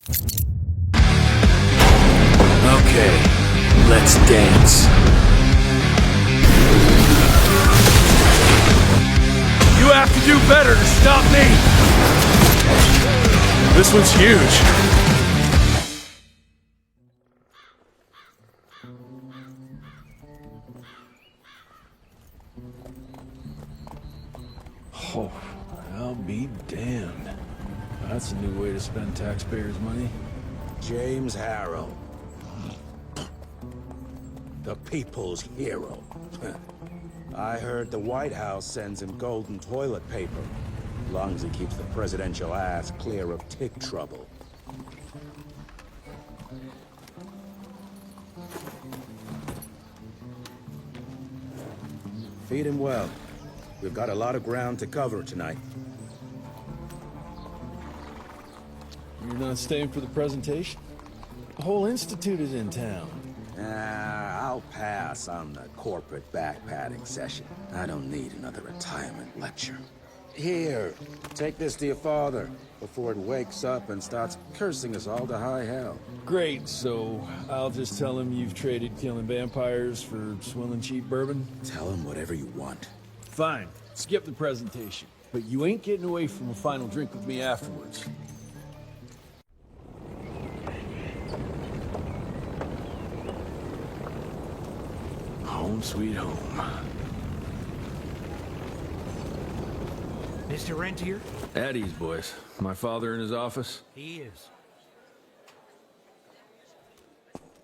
Okay, let's dance. You have to do better to stop me! This one's huge. Oh, I'll be damned. That's a new way to spend taxpayers' money. James Harrow. The people's hero. I heard the White House sends him golden toilet paper, as long as he keeps the presidential ass clear of tick trouble. Feed him well. We've got a lot of ground to cover tonight. You're not staying for the presentation? The whole institute is in town. I'll pass on the corporate back-patting session. I don't need another retirement lecture. Here, take this to your father before it wakes up and starts cursing us all to high hell. Great, so I'll just tell him you've traded killing vampires for swilling cheap bourbon? Tell him whatever you want. Fine, skip the presentation. But you ain't getting away from a final drink with me afterwards. Home sweet home. Mr. Rentier? At ease, boys. My father in his office? He is.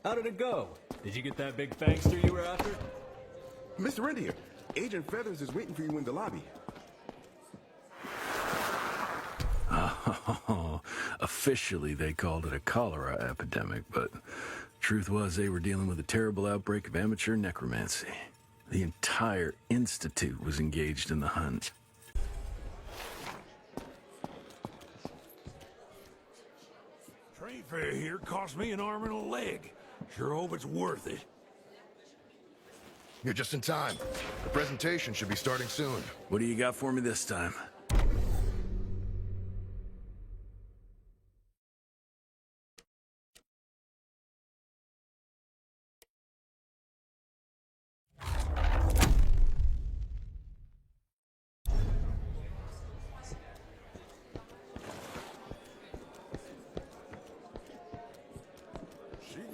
How did it go? Did you get that big fangster you were after? Mr. Rentier, Agent Feathers is waiting for you in the lobby. Oh, officially they called it a cholera epidemic, but truth was they were dealing with a terrible outbreak of amateur necromancy. The entire institute was engaged in the hunt. Train fare here cost me an arm and a leg. Sure hope it's worth it. You're just in time. The presentation should be starting soon. What do you got for me this time?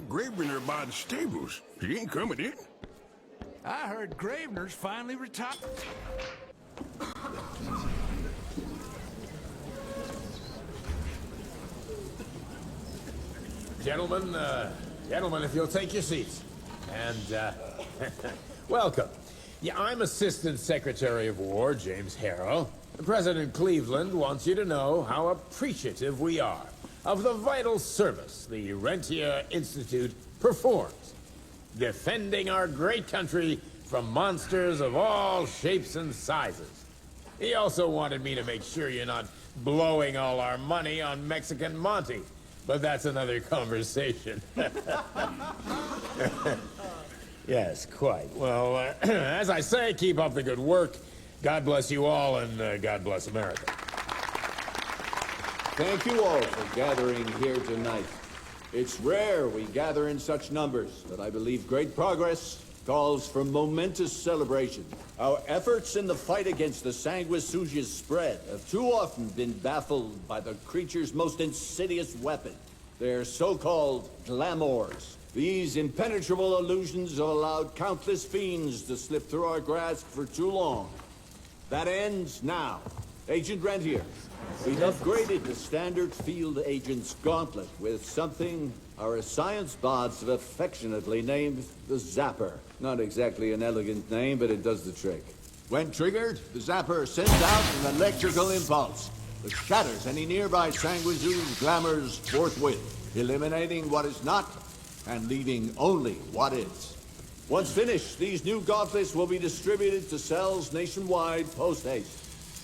Gravener by the stables. He ain't coming in. I heard Gravener's finally retired. Gentlemen, if you'll take your seats. And, welcome. Yeah, I'm Assistant Secretary of War, James Harrow. President Cleveland wants you to know how appreciative we are of the vital service the Rentier Institute performs, defending our great country from monsters of all shapes and sizes. He also wanted me to make sure you're not blowing all our money on Mexican Monty, but that's another conversation. Yes, quite. Well, as I say, keep up the good work. God bless you all, and God bless America. Thank you all for gathering here tonight. It's rare we gather in such numbers, but I believe great progress calls for momentous celebration. Our efforts in the fight against the sanguisuga's spread have too often been baffled by the creature's most insidious weapon, their so-called glamours. These impenetrable illusions have allowed countless fiends to slip through our grasp for too long. That ends now. Agent Rentier, we've upgraded the standard field agent's gauntlet with something our science bots have affectionately named the Zapper. Not exactly an elegant name, but it does the trick. When triggered, the Zapper sends out an electrical impulse that shatters any nearby sanguisuga's glamours forthwith, eliminating what is not and leaving only what is. Once finished, these new gauntlets will be distributed to cells nationwide post-haste,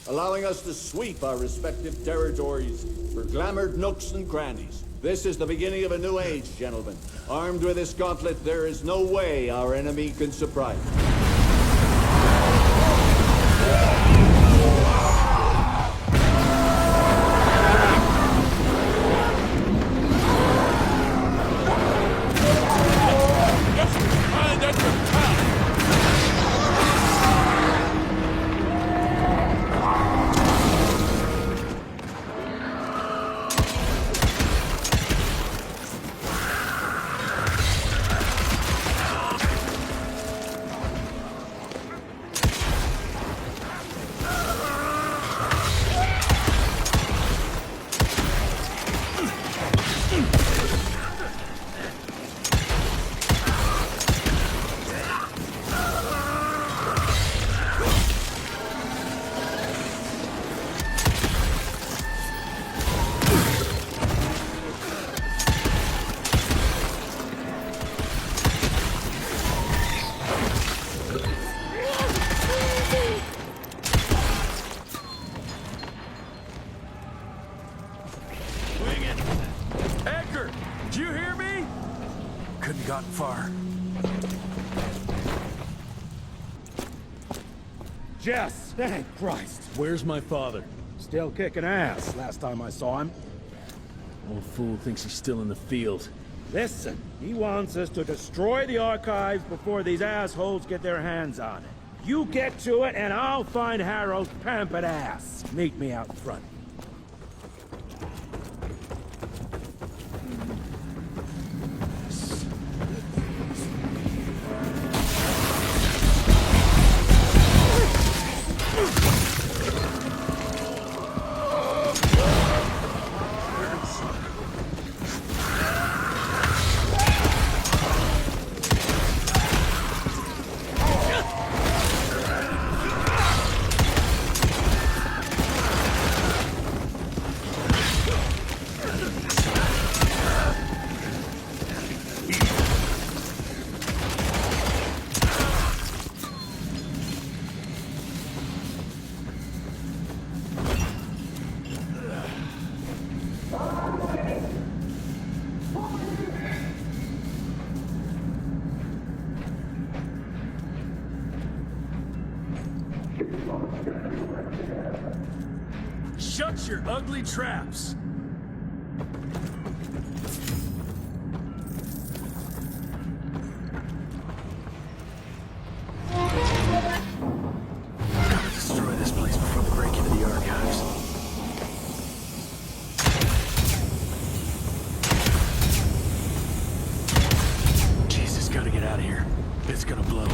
allowing us to sweep our respective territories for glamoured nooks and crannies. This is the beginning of a new age, gentlemen. Armed with this gauntlet, there is no way our enemy can surprise us. couldn't gotten far. Jess, thank Christ. Where's my father? Still kicking ass last time I saw him. Old fool thinks he's still in the field. Listen, he wants us to destroy the archives before these assholes get their hands on it. You get to it, and I'll find Harold's pampered ass. Meet me out front. Shut your ugly traps! Gotta destroy this place before they break into the archives. Jesus, gotta get out of here. It's gonna blow.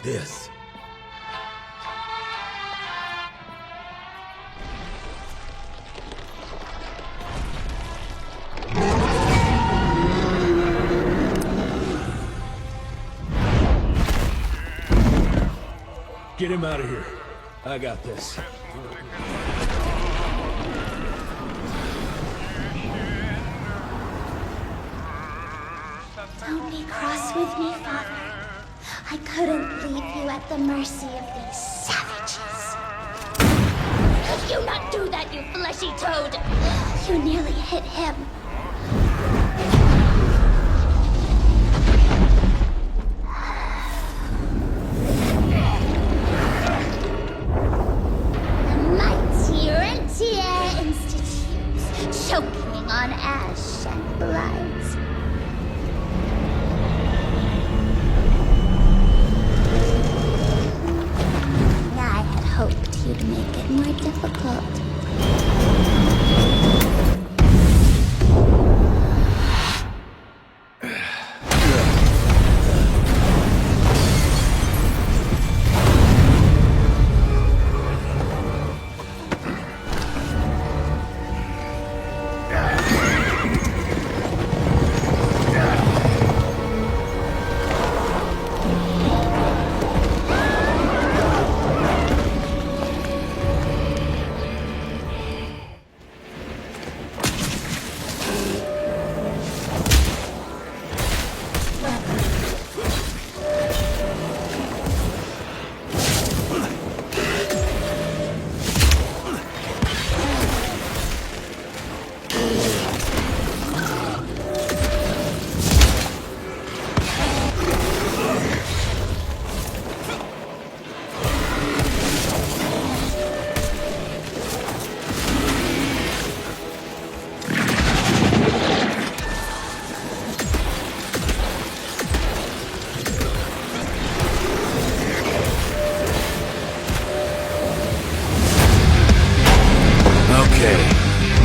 This. Get him out of here. I got this. Don't be cross with me, Father. I couldn't leave you at the mercy of these savages. Could you not do that, you fleshy toad? You nearly hit him. The mighty Rentier Institute, choking on ash and blood. I had hoped you'd make it more difficult. Okay,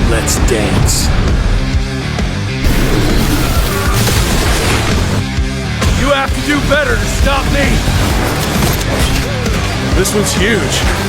let's dance. You have to do better to stop me! This one's huge.